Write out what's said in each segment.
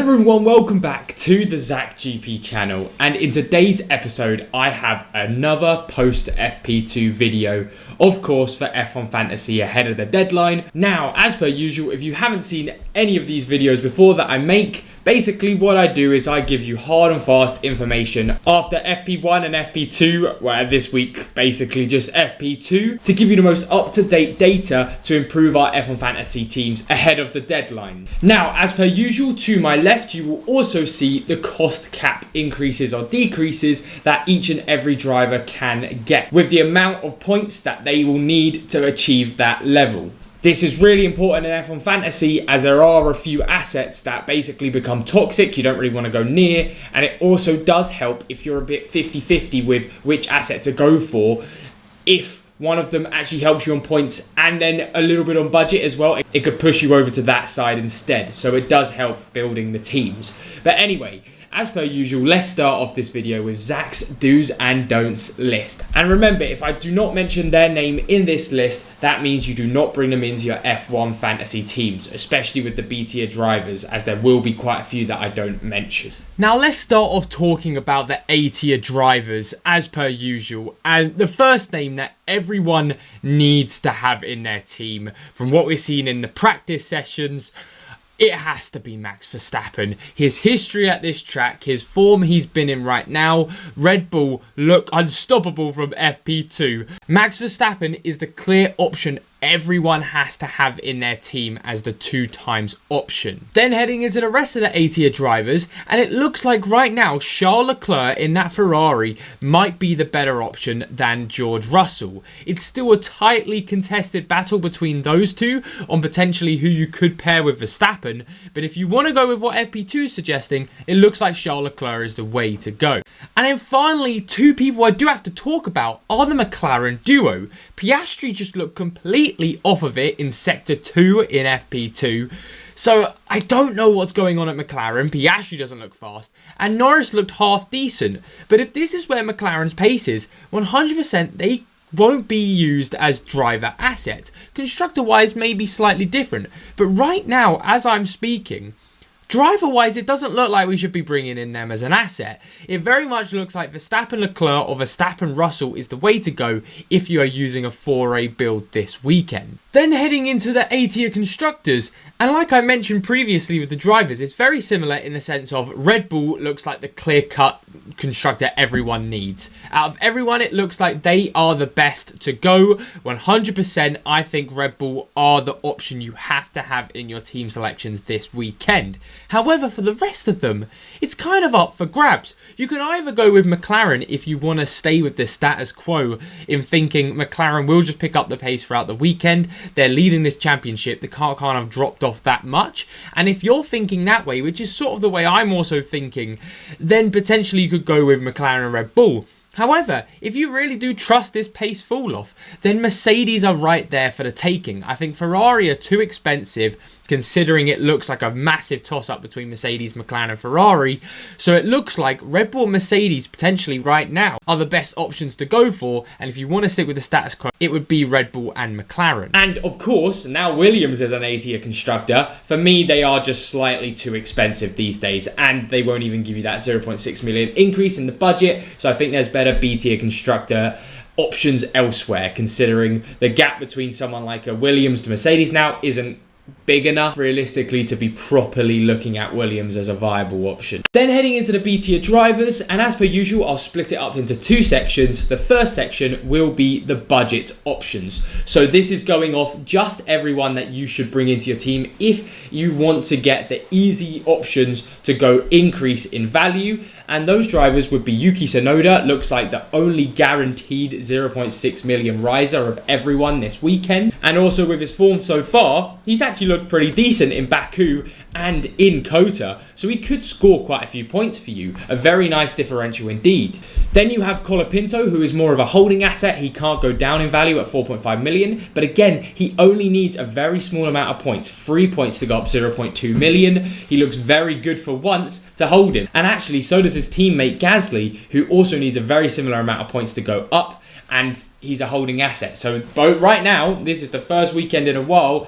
Hello everyone, welcome back to the Zach GP channel, and in today's episode I have another post FP2 video, of course for F1 Fantasy ahead of the deadline. Now, as per usual, if you haven't seen any of these videos before that I make, basically what I do is I give you hard and fast information after FP1 and FP2, where this week basically just FP2, to give you the most up-to-date data to improve our F1 Fantasy teams ahead of the deadline. Now, as per usual, to my left you will also see the cost cap increases or decreases that each and every driver can get, with the amount of points that they will need to achieve that level. This is really important in F1 Fantasy as there are a few assets that basically become toxic, you don't really want to go near, and it also does help if you're a bit 50-50 with which asset to go for. If one of them actually helps you on points and then a little bit on budget as well, it could push you over to that side instead. So it does help building the teams. But anyway, as per usual, let's start off this video with Zach's do's and don'ts list. And remember, if I do not mention their name in this list, that means you do not bring them into your F1 Fantasy teams, especially with the B tier drivers, as there will be quite a few that I don't mention. Now let's start off talking about the A tier drivers as per usual. And the first name that everyone needs to have in their team, from what we're seeing in the practice sessions, it has to be Max Verstappen. His history at this track, his form he's been in right now, Red Bull look unstoppable from FP2. Max Verstappen is the clear option everyone has to have in their team as the 2x option. Then heading into the rest of the A tier drivers, and it looks like right now Charles Leclerc in that Ferrari might be the better option than George Russell. It's still a tightly contested battle between those two on potentially who you could pair with Verstappen, but if you want to go with what FP2 is suggesting, it looks like Charles Leclerc is the way to go. And then finally, two people I do have to talk about are the McLaren duo. Piastri just looked completely off of it in Sector 2 in FP2. So I don't know what's going on at McLaren. Piastri doesn't look fast, and Norris looked half decent. But if this is where McLaren's pace is, 100% they won't be used as driver assets. Constructor-wise, maybe slightly different. But right now, as I'm speaking, driver-wise, it doesn't look like we should be bringing in them as an asset. It very much looks like Verstappen Leclerc or Verstappen Russell is the way to go if you are using a 4A build this weekend. Then heading into the A tier constructors, and like I mentioned previously with the drivers, it's very similar in the sense of Red Bull looks like the clear-cut constructor everyone needs. Out of everyone, it looks like they are the best to go. 100%, I think Red Bull are the option you have to have in your team selections this weekend. However, for the rest of them, it's kind of up for grabs. You can either go with McLaren if you want to stay with the status quo in thinking McLaren will just pick up the pace throughout the weekend. They're leading this championship. The car kind of dropped off that much. And if you're thinking that way, which is sort of the way I'm also thinking, then potentially you could go with McLaren and Red Bull. However, if you really do trust this pace fall off, then Mercedes are right there for the taking. I think Ferrari are too expensive, considering it looks like a massive toss-up between Mercedes, McLaren and Ferrari. So it looks like Red Bull and Mercedes potentially right now are the best options to go for. And if you want to stick with the status quo, it would be Red Bull and McLaren. And of course, now Williams is an A tier constructor. For me, they are just slightly too expensive these days, and they won't even give you that 0.6 million increase in the budget. So I think there's better B tier constructor options elsewhere, considering the gap between someone like a Williams to Mercedes now isn't big enough realistically to be properly looking at Williams as a viable option. Then heading into the B tier drivers, and as per usual, I'll split it up into two sections. The first section will be the budget options. So this is going off just everyone that you should bring into your team if you want to get the easy options to go increase in value. And those drivers would be Yuki Tsunoda, looks like the only guaranteed 0.6 million riser of everyone this weekend. And also with his form so far, he's actually looked pretty decent in Baku and in Kota, so he could score quite a few points for you. A very nice differential indeed. Then you have Colapinto, who is more of a holding asset. He can't go down in value at 4.5 million, but again, he only needs a very small amount of points, 3 points to go up 0.2 million. He looks very good for once to hold him. And actually, so does his teammate Gasly, who also needs a very similar amount of points to go up, and he's a holding asset. So right now, this is the first weekend in a while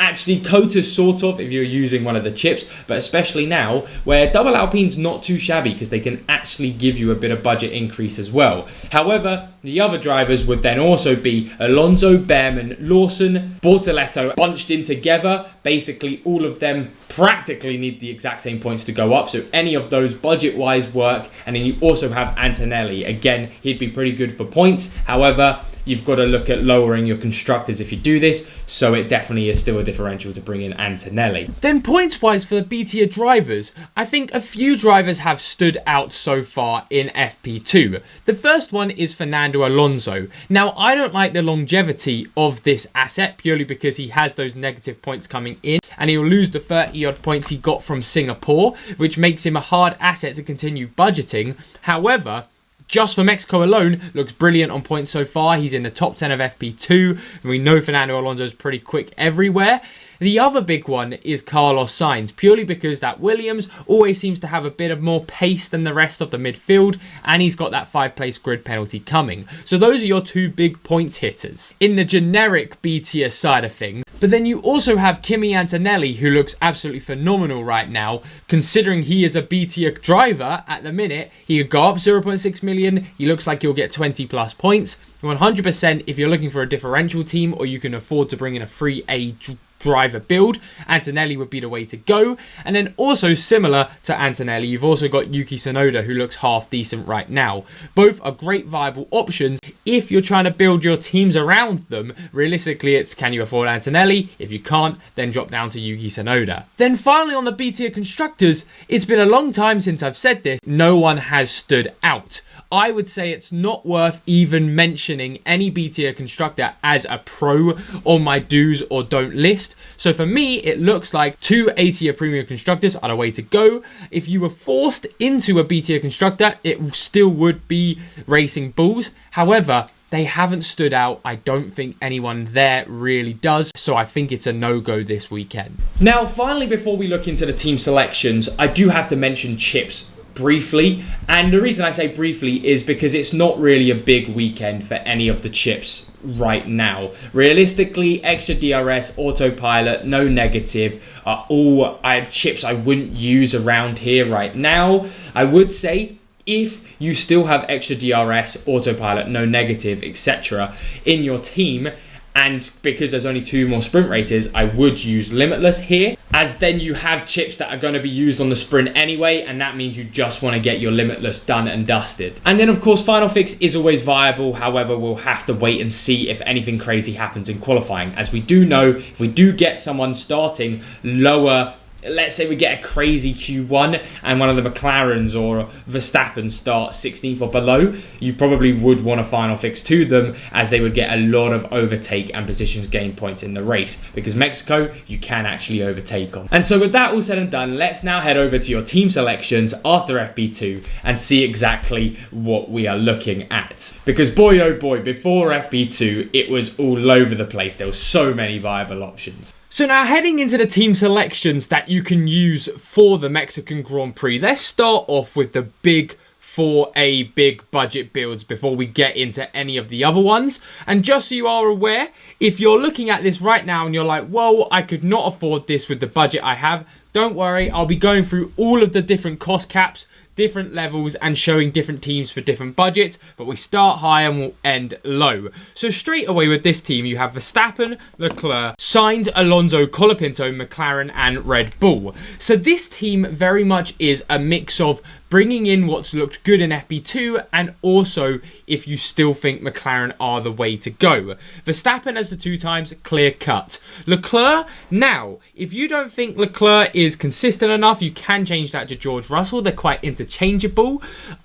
Actually, Cota's sort of if you're using one of the chips, but especially now where double Alpine's not too shabby because they can actually give you a bit of budget increase as well. However, the other drivers would then also be Alonso, Behrman, Lawson, Bortoletto bunched in together. Basically, all of them practically need the exact same points to go up, so any of those budget-wise work. And then you also have Antonelli. Again, he'd be pretty good for points. However, you've got to look at lowering your constructors if you do this, so it definitely is still a differential to bring in Antonelli. Then points-wise for the B tier drivers, I think a few drivers have stood out so far in FP2. The first one is Fernando Alonso. Now, I don't like the longevity of this asset purely because he has those negative points coming in, and he'll lose the 30-odd points he got from Singapore, which makes him a hard asset to continue budgeting. However, just for Mexico alone, looks brilliant on points so far. He's in the top 10 of FP2, and we know Fernando Alonso is pretty quick everywhere. The other big one is Carlos Sainz, purely because that Williams always seems to have a bit of more pace than the rest of the midfield, and he's got that 5-place grid penalty coming. So those are your two big points hitters in the generic B tier side of things. But then you also have Kimi Antonelli, who looks absolutely phenomenal right now, considering he is a B tier driver at the minute. He could go up 0.6 million. He looks like he'll get 20 plus points. 100% if you're looking for a differential team or you can afford to bring in a free A driver build, Antonelli would be the way to go. And then also similar to Antonelli, you've also got Yuki Tsunoda, who looks half decent right now. Both are great viable options if you're trying to build your teams around them. Realistically, it's can you afford Antonelli? If you can't, then drop down to Yuki Tsunoda. Then finally on the B tier constructors, it's been a long time since I've said this, no one has stood out. I would say it's not worth even mentioning any B tier constructor as a pro on my do's or don't list. So for me, it looks like two A tier premium constructors are the way to go. If you were forced into a B tier constructor, it still would be Racing Bulls. However, they haven't stood out. I don't think anyone there really does. So I think it's a no-go this weekend. Now, finally, before we look into the team selections, I do have to mention chips briefly, and the reason I say briefly is because it's not really a big weekend for any of the chips right now. Realistically, extra DRS, autopilot, no negative are all chips I wouldn't use around here right now. I would say if you still have extra DRS, autopilot, no negative, etc. in your team, and because there's only 2 more sprint races, I would use Limitless here, as then you have chips that are going to be used on the sprint anyway, and that means you just want to get your Limitless done and dusted. And then, of course, Final Fix is always viable. However, we'll have to wait and see if anything crazy happens in qualifying. As we do know, if we do get someone starting lower, let's say we get a crazy Q1 and one of the McLarens or Verstappen start 16th or below, you probably would want a final fix to them, as they would get a lot of overtake and positions gain points in the race, because Mexico you can actually overtake on. And so with that all said and done, let's now head over to your team selections after FP2 and see exactly what we are looking at. Because boy oh boy, before FP2 it was all over the place. There were so many viable options. So now heading into the team selections that you can use for the Mexican Grand Prix, let's start off with the big 4A big budget builds before we get into any of the other ones. And just so you are aware, if you're looking at this right now and you're like, whoa, I could not afford this with the budget I have, don't worry, I'll be going through all of the different cost caps, different levels, and showing different teams for different budgets, but we start high and we'll end low. So straight away with this team, you have Verstappen, Leclerc, Sainz, Alonso, Colapinto, McLaren, and Red Bull. So this team very much is a mix of bringing in what's looked good in FP2, and also if you still think McLaren are the way to go. Verstappen as the 2 times, clear cut. Leclerc, now, if you don't think Leclerc is consistent enough, you can change that to George Russell. They're quite interchangeable.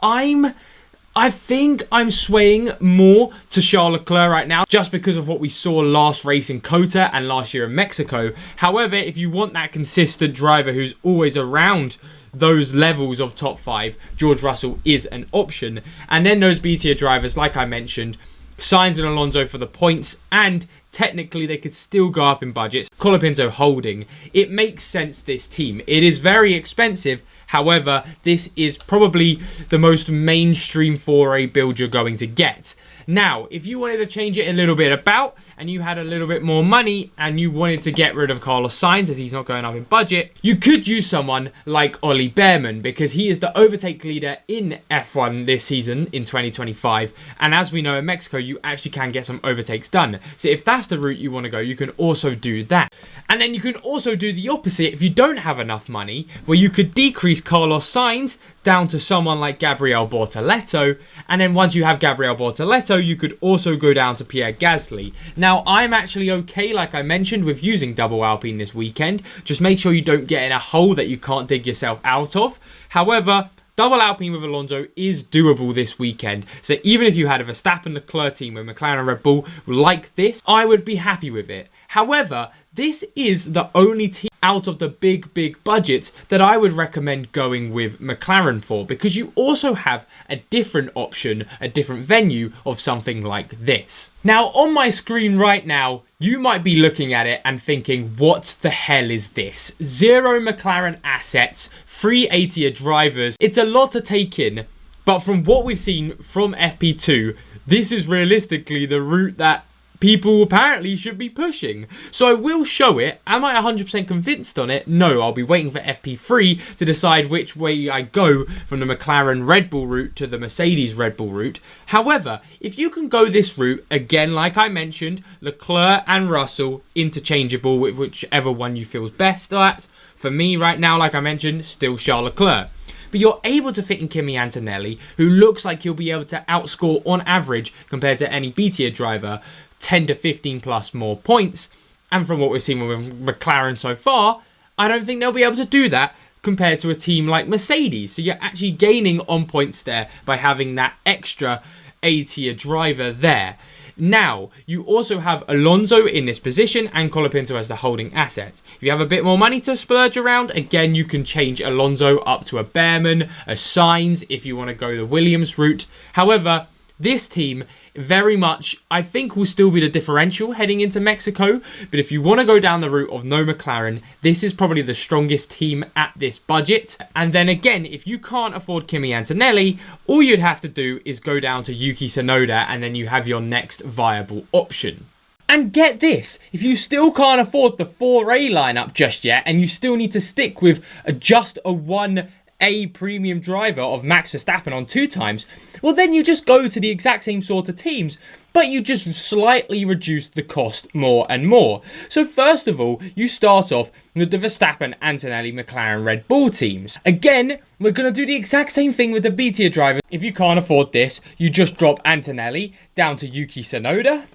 I think I'm swaying more to Charles Leclerc right now, just because of what we saw last race in Cota and last year in Mexico. However, if you want that consistent driver who's always around those levels of top 5, George Russell is an option. And then those B tier drivers, like I mentioned, Sainz and Alonso for the points, and technically they could still go up in budgets. Colapinto holding. It makes sense, this team. It is very expensive. However, this is probably the most mainstream 4A build you're going to get. Now, if you wanted to change it a little bit about and you had a little bit more money and you wanted to get rid of Carlos Sainz as he's not going up in budget, you could use someone like Ollie Behrman because he is the overtake leader in F1 this season in 2025. And as we know, in Mexico, you actually can get some overtakes done. So if that's the route you want to go, you can also do that. And then you can also do the opposite if you don't have enough money, where you could decrease Carlos Sainz down to someone like Gabriel Bortoleto. And then once you have Gabriel Bortoleto, you could also go down to Pierre Gasly. Now, I'm actually okay, like I mentioned, with using double Alpine this weekend. Just make sure you don't get in a hole that you can't dig yourself out of. However, double Alpine with Alonso is doable this weekend. So even if you had a Verstappen Leclerc team with McLaren and Red Bull like this, I would be happy with it. However, this is the only team out of the big budgets that I would recommend going with McLaren for, because you also have a different option, a different venue of something like this. Now, on my screen right now, you might be looking at it and thinking, what the hell is this? 0 McLaren assets, 3 ATIA drivers. It's a lot to take in, but from what we've seen from FP2, this is realistically the route that people apparently should be pushing. So I will show it. Am I 100% convinced on it? No, I'll be waiting for FP3 to decide which way I go from the McLaren Red Bull route to the Mercedes Red Bull route. However, if you can go this route, again, like I mentioned, Leclerc and Russell interchangeable with whichever one you feel best at. For me right now, like I mentioned, still Charles Leclerc. But you're able to fit in Kimi Antonelli, who looks like he'll be able to outscore on average compared to any B-tier driver 10 to 15 plus more points. And from what we've seen with McLaren so far, I don't think they'll be able to do that compared to a team like Mercedes. So you're actually gaining on points there by having that extra A-tier driver there. Now, you also have Alonso in this position and Colapinto as the holding asset. If you have a bit more money to splurge around, again, you can change Alonso up to a Behrman, a Sainz if you want to go the Williams route. However, this team very much, I think, will still be the differential heading into Mexico. But if you want to go down the route of no McLaren, this is probably the strongest team at this budget. And then again, if you can't afford Kimi Antonelli, all you'd have to do is go down to Yuki Tsunoda, and then you have your next viable option. And get this, if you still can't afford the 4A lineup just yet, and you still need to stick with just a 1A premium driver of Max Verstappen on 2 times, well then you just go to the exact same sort of teams, but you just slightly reduce the cost more and more. So first of all, you start off with the Verstappen, Antonelli, McLaren, Red Bull teams. Again, we're going to do the exact same thing with the B-tier driver. If you can't afford this, you just drop Antonelli down to Yuki Tsunoda.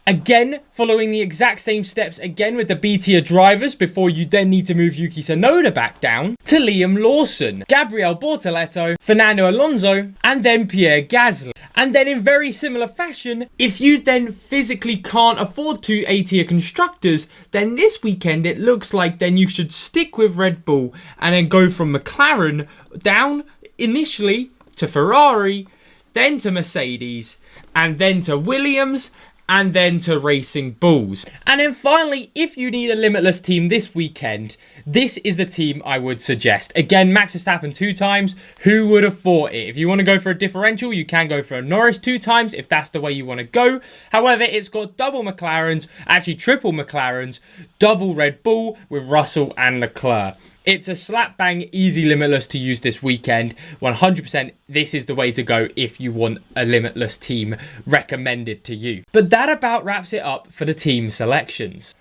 Again, following the exact same steps again with the B-tier drivers before you then need to move Yuki Tsunoda back down to Liam Lawson, Gabriel Bortoleto, Fernando Alonso, and then Pierre Gasly. And then in very similar fashion, if you then physically can't afford 2 A-tier constructors, then this weekend it looks like then you should stick with Red Bull and then go from McLaren down initially to Ferrari, then to Mercedes, and then to Williams, and then to Racing Bulls. And then finally, if you need a limitless team this weekend, this is the team I would suggest. Again, Max Verstappen 2 times. Who would have thought it? If you want to go for a differential, you can go for a Norris 2 times if that's the way you want to go. However, it's got double McLarens, actually triple McLarens, double Red Bull with Russell and Leclerc. It's a slap bang easy limitless to use this weekend. 100% this is the way to go if you want a limitless team recommended to you. But that about wraps it up for the team selections.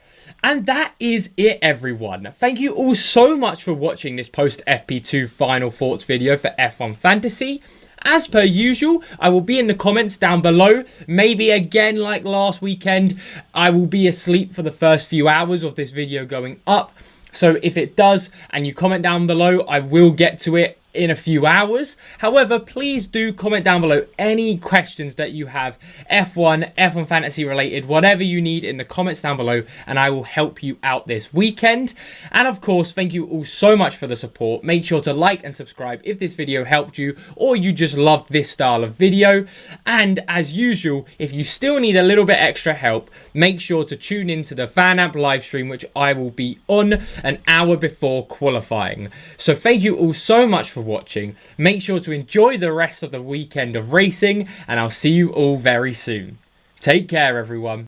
And that is it, everyone. Thank you all so much for watching this post FP2 final thoughts video for F1 Fantasy. As per usual, I will be in the comments down below. Maybe again, like last weekend, I will be asleep for the first few hours of this video going up. So if it does and you comment down below, I will get to it in a few hours. However, please do comment down below any questions that you have, F1 Fantasy related, whatever you need in the comments down below, and I will help you out this weekend. And of course, thank you all so much for the support. Make sure to like and subscribe if this video helped you or you just loved this style of video. And as usual, if you still need a little bit extra help, make sure to tune into the FanAmp live stream, which I will be on an hour before qualifying. So thank you all so much for watching. Make sure to enjoy the rest of the weekend of racing, and I'll see you all very soon. Take care, everyone.